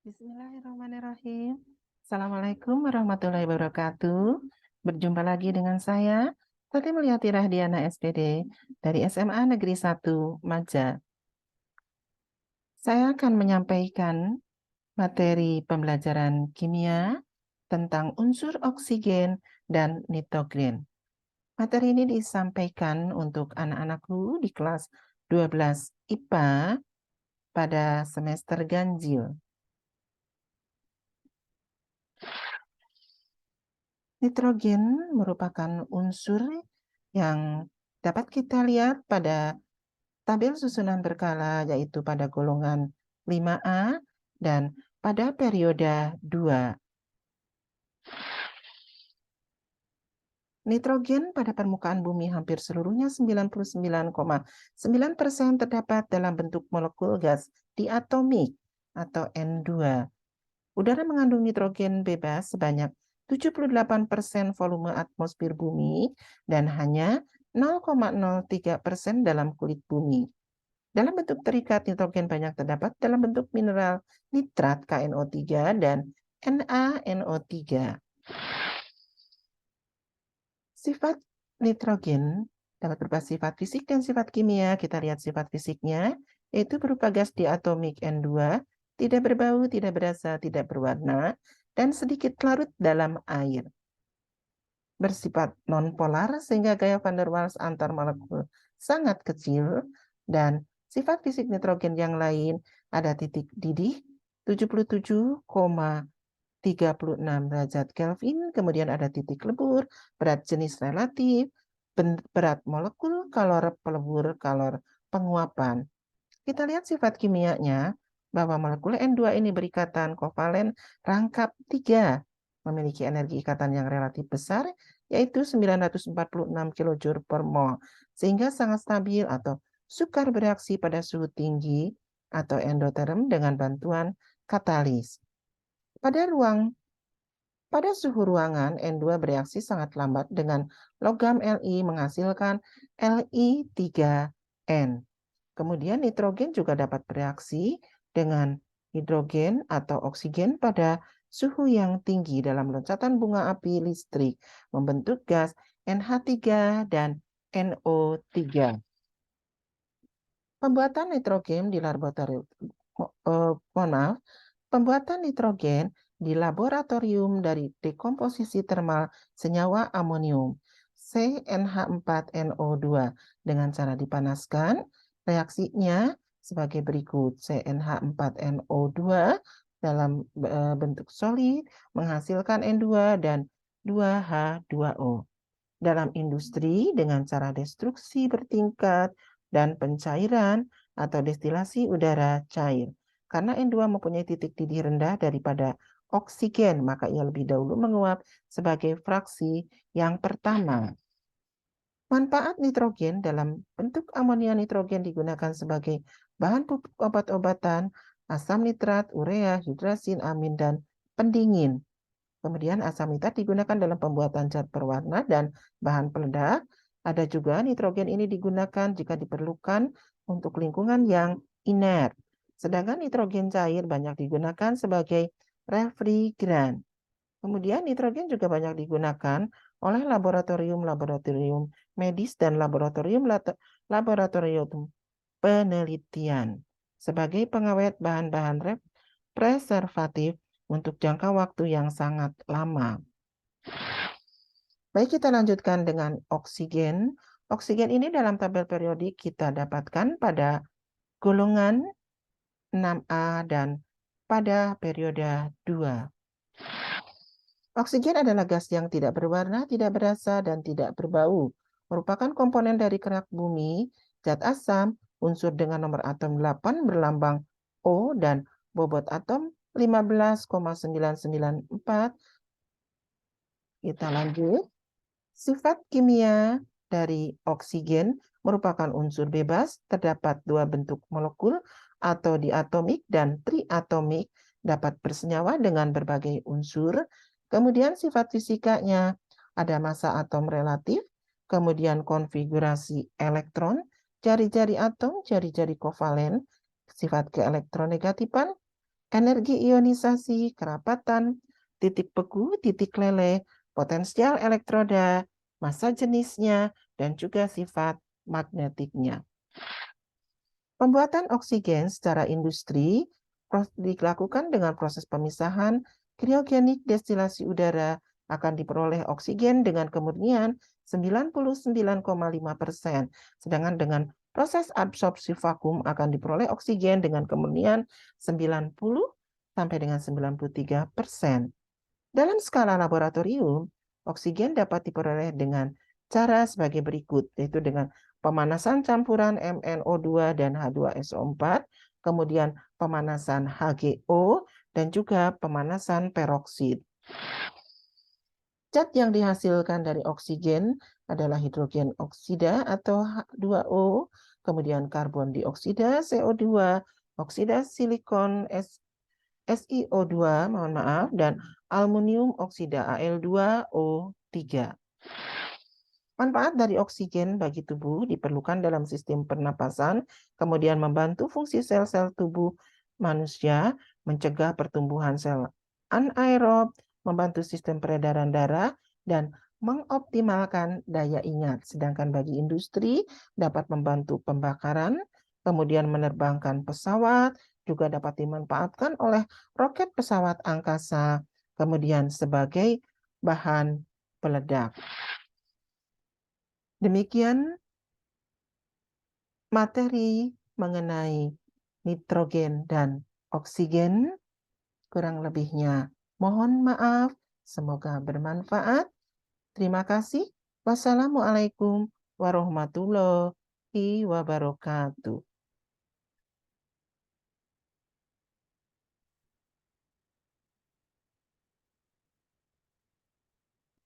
Bismillahirrahmanirrahim. Assalamualaikum warahmatullahi wabarakatuh. Berjumpa lagi dengan saya, Tati Mulyati Rahdiana SPD dari SMA Negeri 1 Maja. Saya akan menyampaikan materi pembelajaran kimia tentang unsur oksigen dan nitrogen. Materi ini disampaikan untuk anak-anakku di kelas 12 IPA pada semester ganjil. Nitrogen merupakan unsur yang dapat kita lihat pada tabel susunan berkala, yaitu pada golongan 5A dan pada perioda 2. Nitrogen pada permukaan bumi hampir seluruhnya 99,9% terdapat dalam bentuk molekul gas diatomik atau N2. Udara mengandung nitrogen bebas sebanyak 78% volume atmosfer bumi dan hanya 0,03% dalam kulit bumi. Dalam bentuk terikat, nitrogen banyak terdapat dalam bentuk mineral nitrat KNO3 dan NaNO3. Sifat nitrogen dapat berupa sifat fisik dan sifat kimia. Kita lihat sifat fisiknya, yaitu berupa gas diatomik N2, tidak berbau, tidak berasa, tidak berwarna, dan sedikit larut dalam air. Bersifat nonpolar sehingga gaya van der Waals antar molekul sangat kecil, dan sifat fisik nitrogen yang lain ada titik didih 77,36 derajat Kelvin, kemudian ada titik lebur, berat jenis relatif, berat molekul, kalor pelebur, kalor penguapan. Kita lihat sifat kimianya, bahwa molekul N2 ini berikatan kovalen rangkap 3, memiliki energi ikatan yang relatif besar, yaitu 946 kJ per mol, sehingga sangat stabil atau sukar bereaksi pada suhu tinggi atau endoterm dengan bantuan katalis. Pada suhu ruangan, N2 bereaksi sangat lambat dengan logam Li menghasilkan Li3N. Kemudian nitrogen juga dapat bereaksi dengan hidrogen atau oksigen pada suhu yang tinggi dalam loncatan bunga api listrik, membentuk gas NH3 dan NO3. Pembuatan nitrogen di laboratorium, pembuatan nitrogen di laboratorium dari dekomposisi termal senyawa amonium CnH4NO2 dengan cara dipanaskan. Reaksinya sebagai berikut: CnH4NO2 dalam bentuk solid menghasilkan N2 dan 2H2O. Dalam industri dengan cara destruksi bertingkat dan pencairan atau destilasi udara cair. Karena N2 mempunyai titik didih rendah daripada oksigen, maka ia lebih dahulu menguap sebagai fraksi yang pertama. Manfaat nitrogen dalam bentuk amonia nitrogen digunakan sebagai bahan pupuk obat-obatan, asam nitrat, urea, hidrasin, amin, dan pendingin. Kemudian asam nitrat digunakan dalam pembuatan zat berwarna dan bahan peledak. Ada juga nitrogen ini digunakan jika diperlukan untuk lingkungan yang inert. Sedangkan nitrogen cair banyak digunakan sebagai refrigeran. Kemudian nitrogen juga banyak digunakan oleh laboratorium medis dan laboratorium penelitian sebagai pengawet bahan-bahan preservatif untuk jangka waktu yang sangat lama. Baik, kita lanjutkan dengan oksigen. Oksigen ini dalam tabel periodik kita dapatkan pada golongan 6A dan pada periode 2. Oksigen adalah gas yang tidak berwarna, tidak berasa, dan tidak berbau. Merupakan komponen dari kerak bumi, zat asam, unsur dengan nomor atom 8 berlambang O dan bobot atom 15,994. Kita lanjut. Sifat kimia dari oksigen merupakan unsur bebas, terdapat 2 bentuk molekul atau diatomik dan triatomik, dapat bersenyawa dengan berbagai unsur. Kemudian sifat fisikanya ada massa atom relatif, kemudian konfigurasi elektron, jari-jari atom, jari-jari kovalen, sifat keelektronegatifan, energi ionisasi, kerapatan, titik beku, titik leleh, potensial elektroda, massa jenisnya, dan juga sifat magnetiknya. Pembuatan oksigen secara industri dilakukan dengan proses pemisahan kriogenik destilasi udara akan diperoleh oksigen dengan kemurnian 99,5%, sedangkan dengan proses absorpsi vakum akan diperoleh oksigen dengan kemurnian 90 sampai dengan 93%. Dalam skala laboratorium, oksigen dapat diperoleh dengan cara sebagai berikut, yaitu dengan pemanasan campuran MnO2 dan H2SO4, kemudian pemanasan HGO, dan juga pemanasan peroksid. Zat yang dihasilkan dari oksigen adalah hidrogen oksida atau H2O, kemudian karbon dioksida CO2, oksida silikon SiO2, mohon maaf, dan aluminium oksida Al2O3. Manfaat dari oksigen bagi tubuh diperlukan dalam sistem pernapasan, kemudian membantu fungsi sel-sel tubuh manusia, mencegah pertumbuhan sel anaerob, membantu sistem peredaran darah, dan mengoptimalkan daya ingat. Sedangkan bagi industri dapat membantu pembakaran, kemudian menerbangkan pesawat, juga dapat dimanfaatkan oleh roket pesawat angkasa, kemudian sebagai bahan peledak. Demikian materi mengenai nitrogen dan oksigen. Kurang lebihnya mohon maaf. Semoga bermanfaat. Terima kasih. Wassalamualaikum warahmatullahi wabarakatuh.